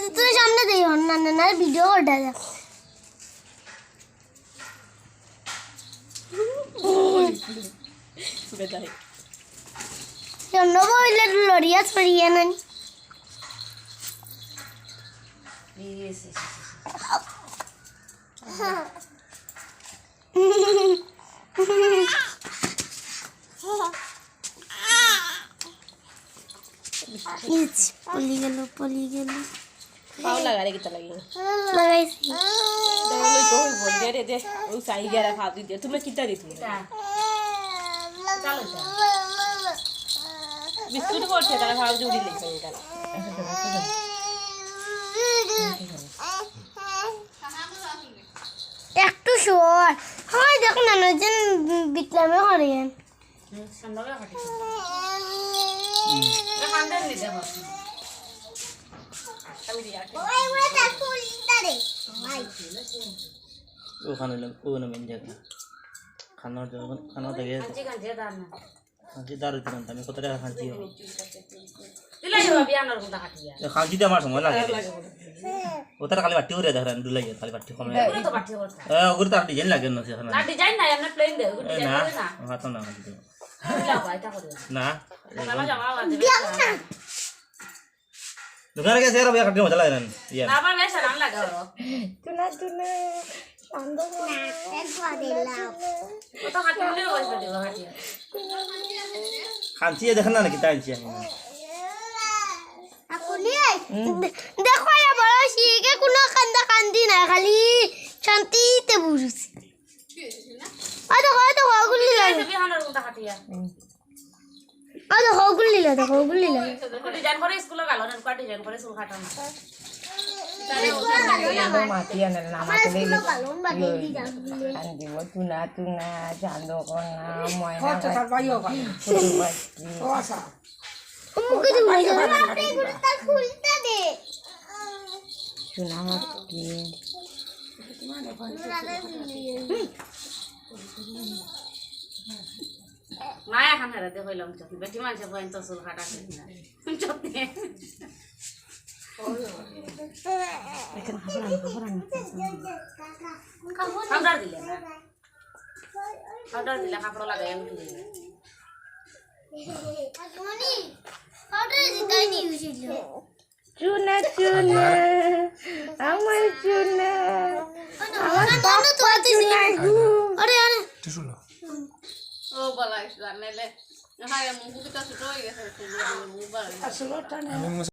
तुझे सामने दे ना वीडियो उठा जा बेचारे यो नो बोले लोरिया सरिया ना यस पली गेलो पाव लगा रे कितना लगी लगाई देखो तो बोल दे रे दे वो सही गया खा दी दे तुम्हें कितना दी तुमने चलो बिस्कुट করছে তারা ভাব জুড়ি লেছে এটা একটু শোর হয় দেখো না নজন বিটলামে হরিয়েন সামনে হাঁটি না খান্দে নি দেখো আমি দিয়া ওই ওটা ফুলটা রে ভাই ওখানে ওখানে মেন জায়গা খানা থেকে কাঁচি দার না খাঁচি দাঁড়িয়ে ছিলাম আমি কত টাকা খাঁচি দিলাই যাবে বিয়ানোর কথা কাটিয়া খাঁচি দিয়ে আমার সময় লাগে ও তার খালি বাটি করে দেখেন দুলাই খালি বাটি কমে ওগুলো তো বাটি করতে ওগুলো তার ডিজাইন লাগে না সেখানে না ডিজাইন না এমনি প্লেন দে ওগুলো ডিজাইন না করে না হাত না খাঁচি দেবো দিলা বাইটা করে না না জামা বাঁধে দোকানে গেছে আর খাটি মজা লাগে না ইয়া না বা বেশ রান লাগা ওর তুনা আন্দো না একবার দিলাম ও তো হাঁটি বলে বসে দিব হাঁটি খাঁচি দেখেন না কি তাই আনছি আমি আপনি দেখো ya বড় শিখে কোনো কান্দি না খালি শান্তিতে বুঝছি আদো হগুলি লাগে বিয়ানোর কথা কাটিয়া আদো হগুলি লাগে ডিজাইন করে স্কুলে গেল না কোয়া ডিজাইন করে চুল কাটানো মাতিয়া না আমাকে দেই বালুন বানিয়ে দি যান দিব তুনা চাঁদ কোনা ময়না মুকে দি ভাই আপনি গুড়টা খুলতে দে তুনা মাতি না এখন হেরাতে হইলাম চোখ বেটি মানুষ পর্যন্ত চুল কাটা চোখে পাউডার দিলে না পাউডার দিলে কাপড় লাগাই আমি দিলে মনি পাউডার দিতাই নি উছিল চুনা আমার চুনা আমার তো তো চুনা আরে ও বলাই জানেলে হ্যাঁ মুখ তো ছোট হয়ে গেছে মুখ বলা